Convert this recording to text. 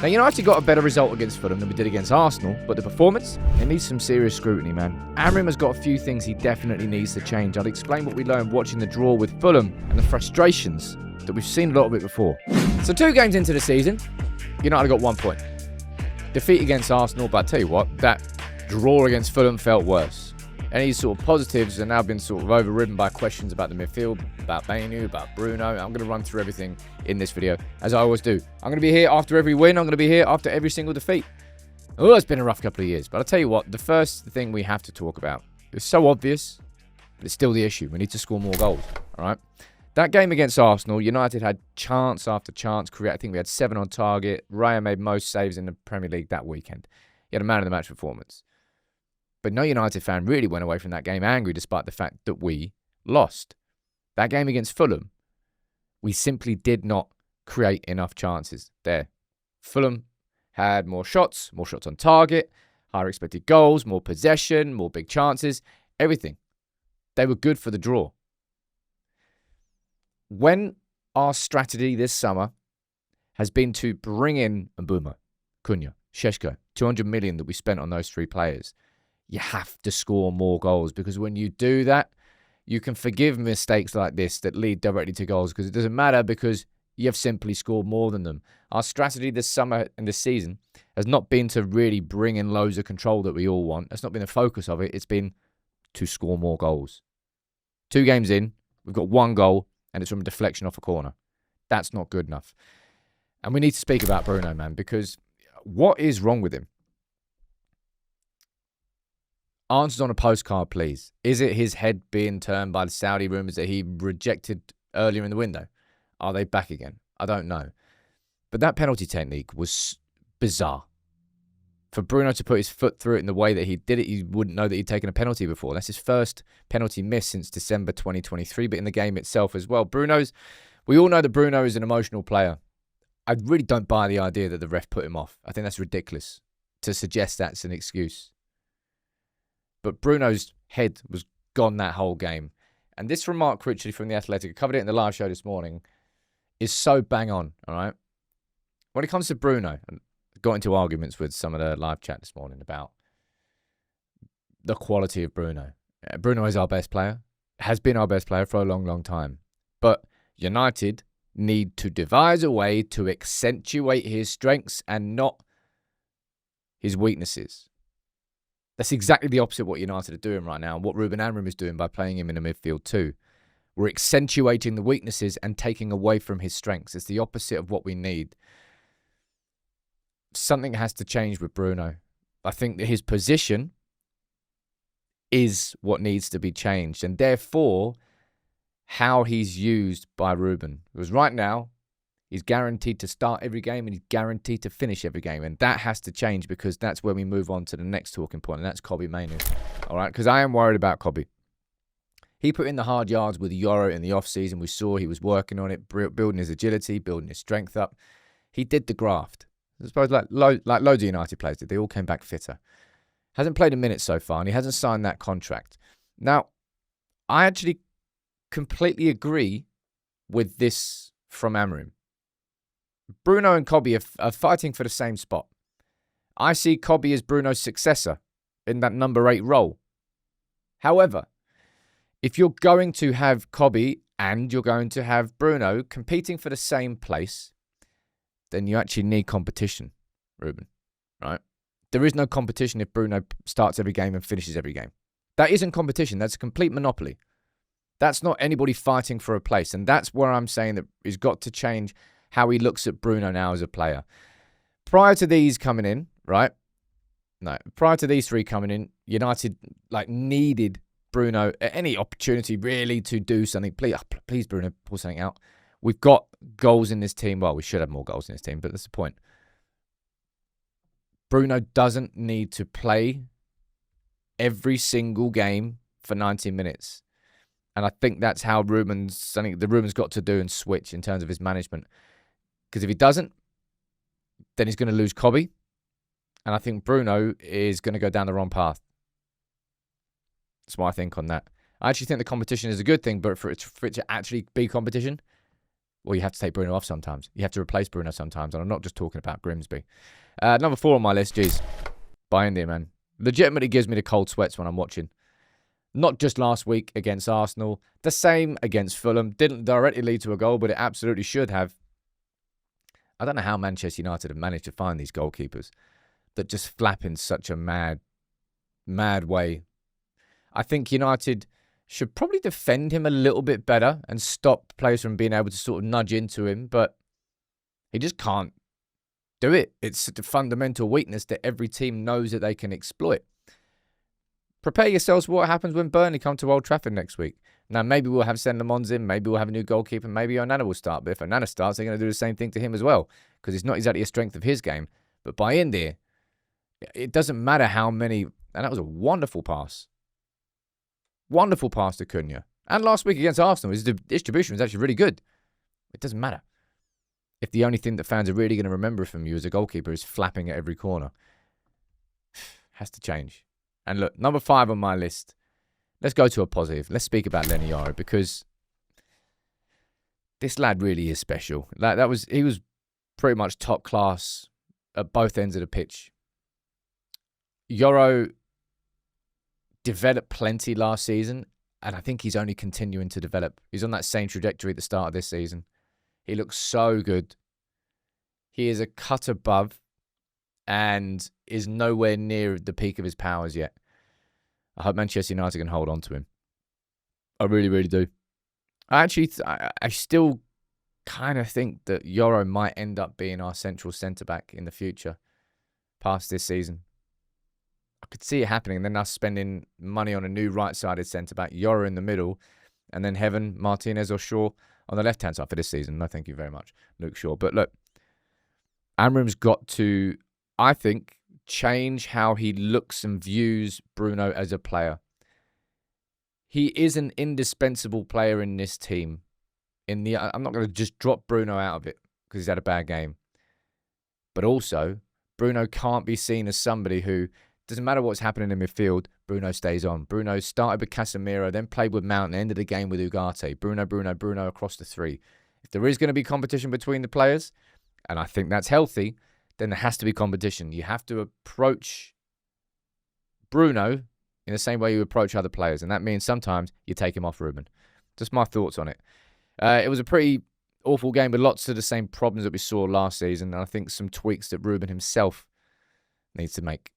Now, United got a better result against Fulham than we did against Arsenal, but the performance, it needs some serious scrutiny, man. Amorim has got a few things he definitely needs to change. I'll explain what we learned watching the draw with Fulham and the frustrations that we've seen a lot of it before. So 2 games into the season, United got 1 point. Defeat against Arsenal, but I tell you what, that draw against Fulham felt worse. Any sort of positives are now been sort of overridden by questions about the midfield, about Mainoo, about Bruno. I'm going to run through everything in this video, as I always do. I'm going to be here after every win. I'm going to be here after every single defeat. Oh, it's been a rough couple of years. But I'll tell you what, the first thing we have to talk about, it's so obvious, but it's still the issue. We need to score more goals, all right? That game against Arsenal, United had chance after chance. I think we had 7 on target. Raya made most saves in the Premier League that weekend. He had a man-of-the-match performance. But no United fan really went away from that game angry despite the fact that we lost. That game against Fulham, we simply did not create enough chances there. Fulham had more shots on target, higher expected goals, more possession, more big chances, everything. They were good for the draw. When our strategy this summer has been to bring in Mbeumo, Cunha, Šeško, 200 million that we spent on those 3 players, you have to score more goals, because when you do that, you can forgive mistakes like this that lead directly to goals, because it doesn't matter because you've simply scored more than them. Our strategy this summer and this season has not been to really bring in loads of control that we all want. That's not been the focus of it. It's been to score more goals. 2 games in, we've got 1 goal, and it's from a deflection off a corner. That's not good enough. And we need to speak about Bruno, man, because what is wrong with him? Answers on a postcard, please. Is it his head being turned by the Saudi rumours that he rejected earlier in the window? Are they back again? I don't know. But that penalty technique was bizarre. For Bruno to put his foot through it in the way that he did it, you wouldn't know that he'd taken a penalty before. That's his first penalty miss since December 2023, but in the game itself as well. We all know that Bruno is an emotional player. I really don't buy the idea that the ref put him off. I think that's ridiculous to suggest that's an excuse. But Bruno's head was gone that whole game. And this remark, Richie, from The Athletic, I covered it in the live show this morning, is so bang on, all right? When it comes to Bruno, I got into arguments with some of the live chat this morning about the quality of Bruno. Bruno is our best player, has been our best player for a long, long time. But United need to devise a way to accentuate his strengths and not his weaknesses. That's exactly the opposite of what United are doing right now, and what Ruben Amorim is doing by playing him in the midfield too. We're accentuating the weaknesses and taking away from his strengths. It's the opposite of what we need. Something has to change with Bruno. I think that his position is what needs to be changed, and therefore how he's used by Ruben. Because right now, he's guaranteed to start every game and he's guaranteed to finish every game. And that has to change, because that's where we move on to the next talking point, and that's Kobbie Mainoo. All right, because I am worried about Kobbie. He put in the hard yards with Yoro in the off-season. We saw he was working on it, building his agility, building his strength up. He did the graft. I suppose like loads of United players did. They all came back fitter. Hasn't played a minute so far, and he hasn't signed that contract. Now, I actually completely agree with this from Amorim. Bruno and Kobbie are fighting for the same spot. I see Kobbie as Bruno's successor in that number 8 role. However, if you're going to have Kobbie and you're going to have Bruno competing for the same place, then you actually need competition, Ruben, right? There is no competition if Bruno starts every game and finishes every game. That isn't competition. That's a complete monopoly. That's not anybody fighting for a place. And that's where I'm saying that he's got to change how he looks at Bruno now as a player. Prior to these coming in, right? No, prior to these 3 coming in, United needed Bruno at any opportunity really to do something. Please, Bruno, pull something out. We've got goals in this team. Well, we should have more goals in this team, but that's the point. Bruno doesn't need to play every single game for 90 minutes. And I think that's how Ruben's got to do and switch in terms of his management. Because if he doesn't, then he's going to lose Kobbie. And I think Bruno is going to go down the wrong path. That's what I think on that. I actually think the competition is a good thing, but for it to actually be competition, Well, you have to take Bruno off sometimes. You have to replace Bruno sometimes. And I'm not just talking about Grimsby. Number 4 on my list, geez. Bayindir, man. Legitimately gives me the cold sweats when I'm watching. Not just last week against Arsenal. The same against Fulham. Didn't directly lead to a goal, but it absolutely should have. I don't know how Manchester United have managed to find these goalkeepers that just flap in such a mad way. I think United should probably defend him a little bit better and stop players from being able to sort of nudge into him, but he just can't do it. It's a fundamental weakness that every team knows that they can exploit. Prepare yourselves for what happens when Burnley come to Old Trafford next week. Now, maybe we'll have Sendemons in, maybe we'll have a new goalkeeper, maybe Onana will start, but if Onana starts, they're going to do the same thing to him as well, because it's not exactly a strength of his game. But Bayindir, it doesn't matter how many, and that was a wonderful pass. Wonderful pass to Cunha. And last week against Arsenal, his distribution was actually really good. It doesn't matter. If the only thing that fans are really going to remember from you as a goalkeeper is flapping at every corner, has to change. And look, number 5 on my list. Let's go to a positive. Let's speak about Lenny Yoro, because this lad really is special. He was pretty much top class at both ends of the pitch. Yoro developed plenty last season, and I think he's only continuing to develop. He's on that same trajectory at the start of this season. He looks so good. He is a cut above and is nowhere near the peak of his powers yet. I hope Manchester United can hold on to him. I really, really do. I still kind of think that Yoro might end up being our central centre-back in the future, past this season. I could see it happening, and then us spending money on a new right-sided centre-back, Yoro in the middle, and then Heaven, Martinez or Shaw on the left-hand side for this season. No, thank you very much, Luke Shaw. But look, Amorim's got to, I think, change how he looks and views Bruno as a player. He is an indispensable player in this team. I'm not going to just drop Bruno out of it because he's had a bad game. But also, Bruno can't be seen as somebody who, doesn't matter what's happening in midfield, Bruno stays on. Bruno started with Casemiro, then played with Mount, and ended the game with Ugarte. Bruno across the 3. If there is going to be competition between the players, and I think that's healthy, then there has to be competition. You have to approach Bruno in the same way you approach other players, and that means sometimes you take him off Ruben. Just my thoughts on it. It was a pretty awful game with lots of the same problems that we saw last season, and I think some tweaks that Ruben himself needs to make.